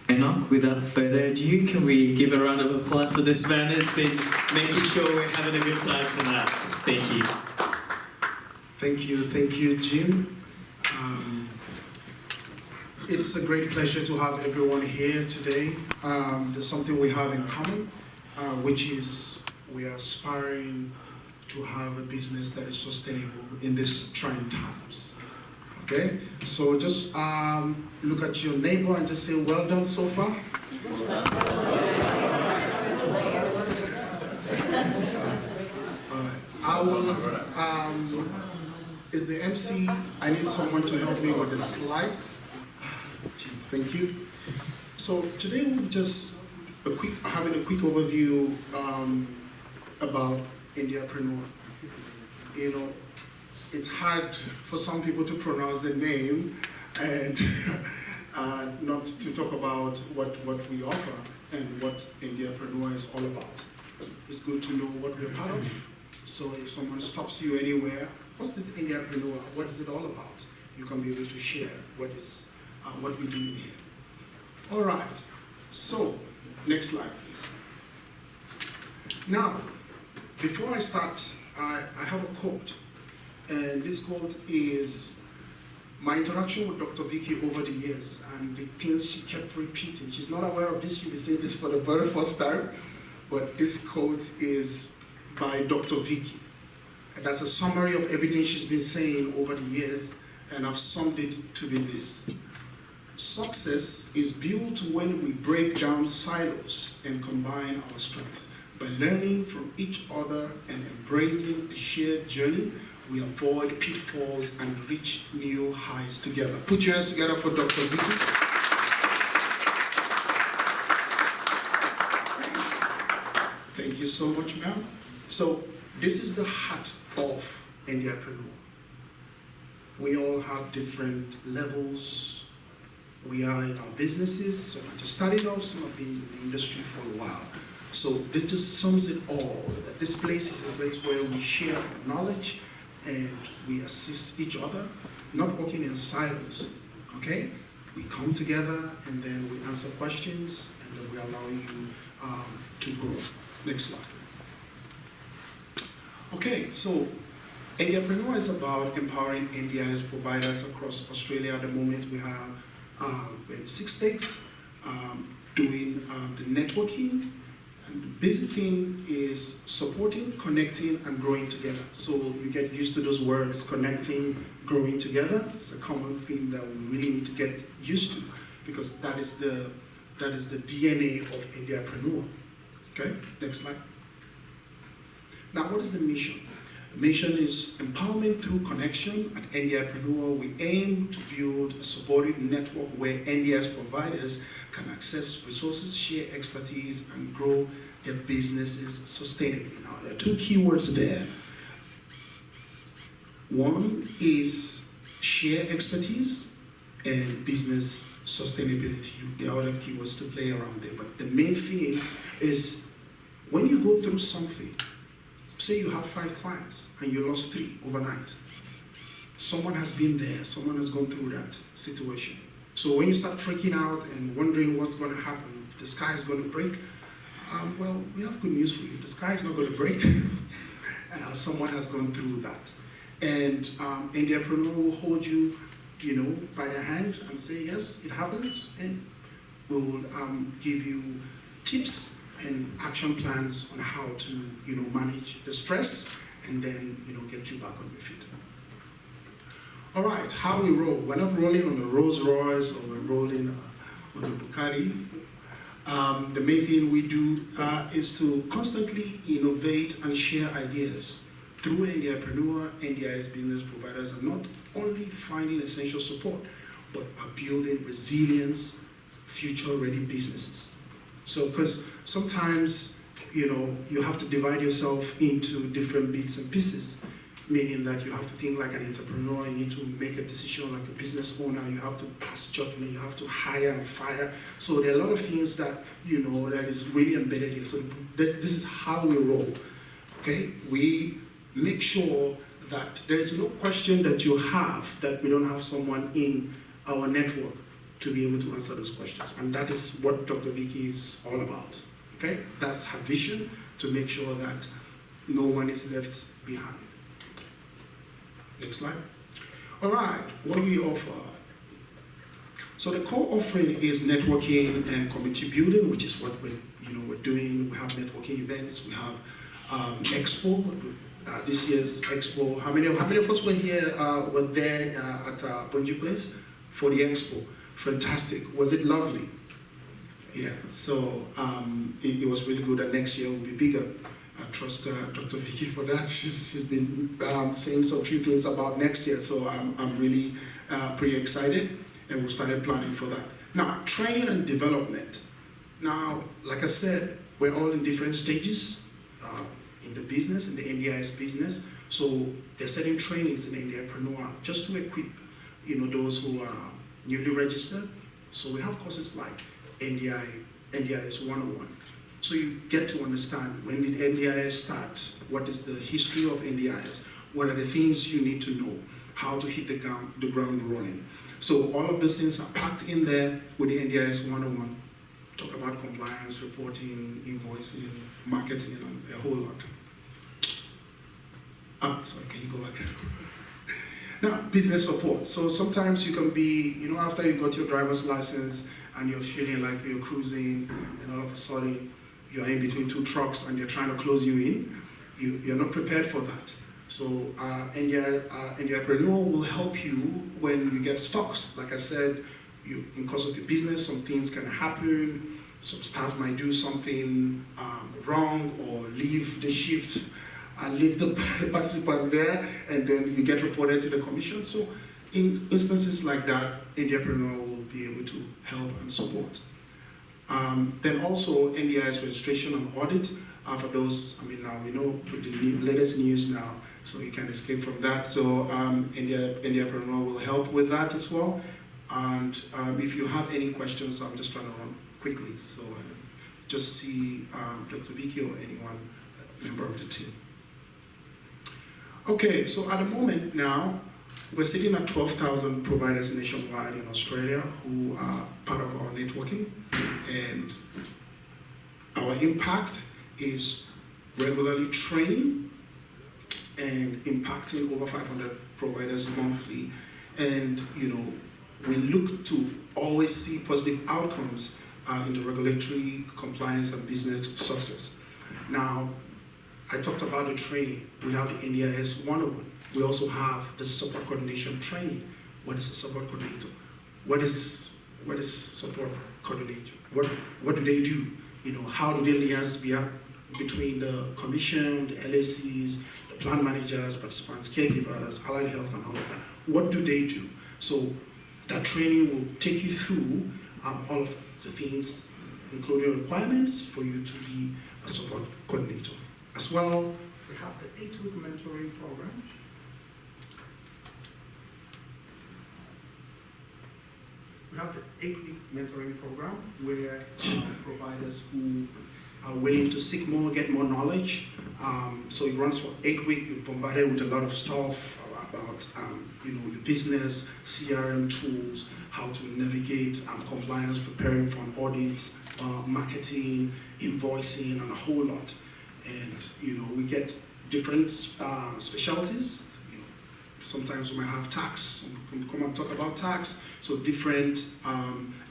And now, without further ado, can we give a round of applause for this man who's been making sure we're having a good time tonight. Thank you. Thank you, Jim. It's a great pleasure to have everyone here today. There's something we have in common, which is we are aspiring to have a business that is sustainable in these trying times. Okay? So just look at your neighbor and just say, well done so far. I will, is the MC, I need someone to help me with the slides. Thank you. So today we'll just having a quick overview about Ndipreneur. You know, it's hard for some people to pronounce the name and not to talk about what we offer and what Ndipreneur is all about. It's good to know what we're part of. So if someone stops you anywhere, what's this Ndipreneur? What is it all about? You can be able to share what we do in here. All right. So next slide, please. Now, before I start, I have a quote, and this quote is my interaction with Dr. Vicky over the years and the things she kept repeating. She's not aware of this, she'll be saying this for the very first time, but this quote is by Dr. Vicky. And that's a summary of everything she's been saying over the years, and I've summed it to be this. Success is built when we break down silos and combine our strengths. By learning from each other and embracing a shared journey, we avoid pitfalls and reach new heights together. Put your hands together for Dr. Vicky. Thank you so much, ma'am. So this is the heart of Ndipreneur. We all have different levels. We are in our businesses, some are just starting off, some have been in the industry for a while. So this just sums it all, that this place is a place where we share knowledge and we assist each other, not working in silos, okay? We come together and then we answer questions and then we allow you to grow. Next slide. Okay, so Ndipreneur is about empowering India's providers across Australia. At the moment we have in 6 states doing the networking. And the basic thing is supporting, connecting, and growing together. So you get used to those words, connecting, growing together. It's a common theme that we really need to get used to because that is the DNA of Ndipreneur. Okay, next slide. Now, what is the mission? The mission is empowerment through connection. At Ndipreneur, we aim to build a supportive network where India's providers can access resources, share expertise, and grow their businesses sustainably. Now, there are 2 keywords there. One is share expertise and business sustainability. There are other keywords to play around there, but the main thing is when you go through something, say you have 5 clients and you lost 3 overnight. Someone has been there, someone has gone through that situation. So when you start freaking out and wondering what's going to happen, if the sky is going to break, well, we have good news for you. The sky is not going to break. Someone has gone through that. And Ndipreneur will hold you, by the hand and say, yes, it happens, and we'll give you tips and action plans on how to, manage the stress and then, get you back on your feet. All right, how we roll. We're not rolling on a Rolls Royce or we're rolling on a Bugatti. The main thing we do is to constantly innovate and share ideas. Through Ndipreneur, NDI's business providers are not only finding essential support, but are building resilience, future-ready businesses. So, because sometimes, you have to divide yourself into different bits and pieces, meaning that you have to think like an entrepreneur, you need to make a decision like a business owner, you have to pass judgment, you have to hire and fire. So there are a lot of things that, that is really embedded here. So this is how we roll, okay? We make sure that there is no question that you have that we don't have someone in our network to be able to answer those questions. And that is what Dr. Vicky is all about. Okay? That's her vision, to make sure that no one is left behind. Next slide. All right, what do we offer? So the core offering is networking and community building, which is what we're doing. We have networking events. We have Expo. This year's Expo. How many of us were here? Were there at Bonji Place for the Expo? Fantastic. Was it lovely? Yeah. So it was really good. And next year will be bigger. I trust Dr. Vicky for that. She's been saying some few things about next year, so I'm really pretty excited, and we started planning for that. Now, training and development. Now, like I said, we're all in different stages in the business, in the NDIS business. So they're setting trainings in Ndipreneur just to equip, those who are newly registered. So we have courses like NDIS 101. So you get to understand, when did NDIS start? What is the history of NDIS? What are the things you need to know? How to hit the ground running? So all of those things are packed in there with the NDIS 101. Talk about compliance, reporting, invoicing, marketing, and a whole lot. Sorry, can you go back? Now, business support. So sometimes you can be, after you got your driver's license and you're feeling like you're cruising, and all of a sudden you're in between two trucks and they're trying to close you in, you're not prepared for that. So Ndipreneur will help you when you get stuck. Like I said, in course of your business, some things can happen. Some staff might do something wrong or leave the shift and leave the participant there, and then you get reported to the commission. So in instances like that, Ndipreneur will be able to help and support. Then also NDIS registration and audit. For those, now we know with the latest news now, so you can escape from that. So Ndipreneur will help with that as well. And if you have any questions, I'm just trying to run quickly, so just see Dr. Vicky or anyone, member of the team. Okay, so at the moment now, we're sitting at 12,000 providers nationwide in Australia who are part of our networking, and our impact is regularly training and impacting over 500 providers monthly. And we look to always see positive outcomes in the regulatory compliance and business success. Now, I talked about the training. We have the NDIS 101. We also have the support coordination training. What is a support coordinator? What is support coordinator? What do they do? How do they liaise between the commission, the LACs, the plan managers, participants, caregivers, allied health, and all of that? What do they do? So that training will take you through all of the things, including requirements for you to be a support coordinator. As well, we have the 8-week mentoring program. We have the 8-week mentoring program where providers who are willing to seek more, get more knowledge. So it runs for 8 weeks. We're bombarded with a lot of stuff about your business, CRM tools, how to navigate compliance, preparing for an audit, marketing, invoicing, and a whole lot. And we get different specialties. Sometimes we might have tax, come and talk about tax. So different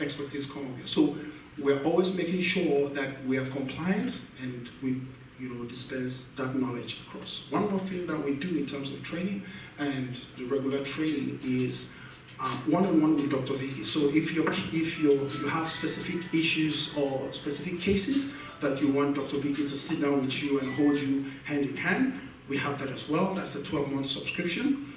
expertise come up here. So we're always making sure that we are compliant and we dispense that knowledge across. One more thing that we do in terms of training and the regular training is one-on-one with Dr. Vicky. So if you have specific issues or specific cases that you want Dr. Vicky to sit down with you and hold you hand in hand, we have that as well. That's a 12-month subscription.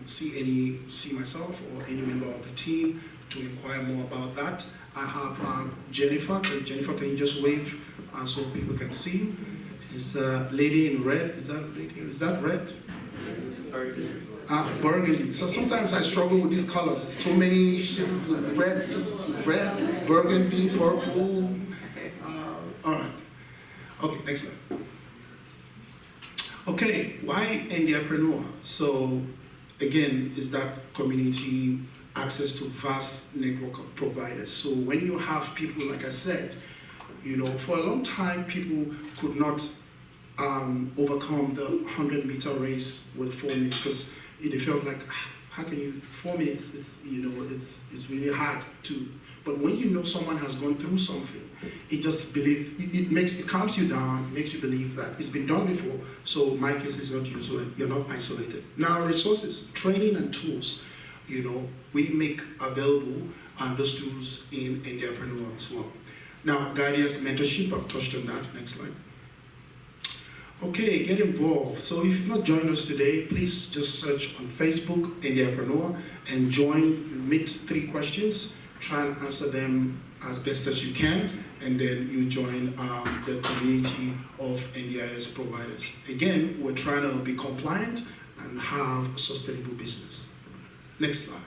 See myself or any member of the team to inquire more about that. I have Jennifer. Jennifer, can you just wave so people can see? Is lady in red? Is that red? Burgundy. So sometimes I struggle with these colors. So many shades of red, just red, burgundy, purple. All right. Okay, next slide. Okay, why Ndipreneur? So again, is that community access to vast network of providers. So when you have people, like I said, for a long time, people could not overcome the 100-meter race with 4 minutes because they felt like, how can you 4 minutes? It's really hard to. But when you know someone has gone through something, it calms you down. It makes you believe that it's been done before. So my case is not you. So you're not isolated. Now resources, training, and tools. We make available those tools in Ndipreneur as well. Now, guidance, mentorship, I've touched on that. Next slide. Okay, get involved. So if you've not joined us today, please just search on Facebook, Ndipreneur, and join. Meet 3 questions. Try and answer them as best as you can, and then you join the community of NDIS providers. Again, we're trying to be compliant and have a sustainable business. Next slide.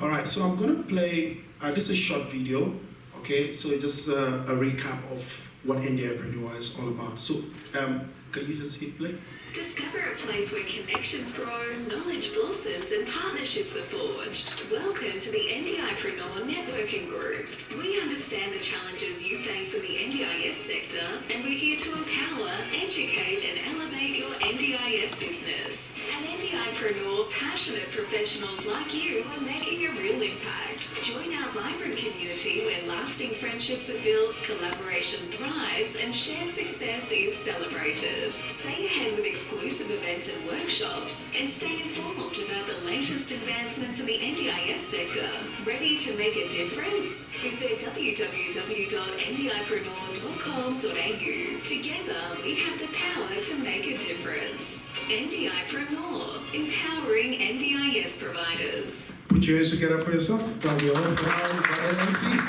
All right, so I'm going to play, this is a short video, okay? So just a recap of what Ndipreneur is all about. So can you just hit play? Discover a place where connections grow, knowledge blossoms, and partnerships are forged. Welcome to the Ndipreneur Networking Group. We understand the challenges you face in the NDIS sector, and we're here to empower, educate, and elevate your NDIS business. At Ndipreneur, passionate professionals like you are making a real impact. Join our vibrant community where lasting friendships are built, collaboration thrives, and shared success is celebrated. Stay ahead with exclusive events and workshops, and stay informed about the latest advancements in the NDIS sector. Ready to make a difference? Visit www.ndipreneur.com.au. Together, we have the power to make a difference. Ndipreneur, empowering NDIS providers. Put your hands together for yourself. That'll be all for NMC.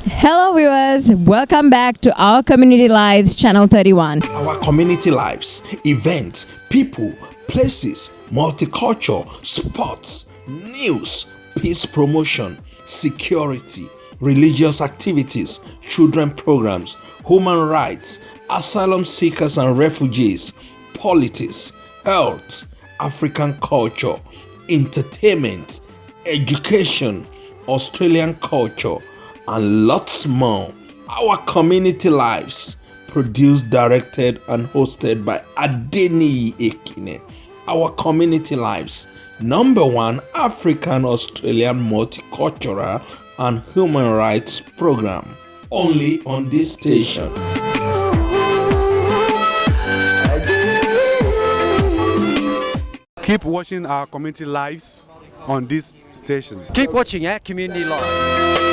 Hello viewers, welcome back to our Community Lives Channel 31. Our Community Lives, events, people, places, multicultural, sports, news, peace promotion, security, religious activities, children programs, human rights, asylum seekers and refugees, politics, health, African culture, entertainment, education, Australian culture, and lots more. Our Community Lives, produced, directed, and hosted by Adeni Ekine. Our Community Lives, #1 African Australian multicultural and human rights program, only on this station. Keep watching our Community Lives on this station. Keep watching our Community Lives.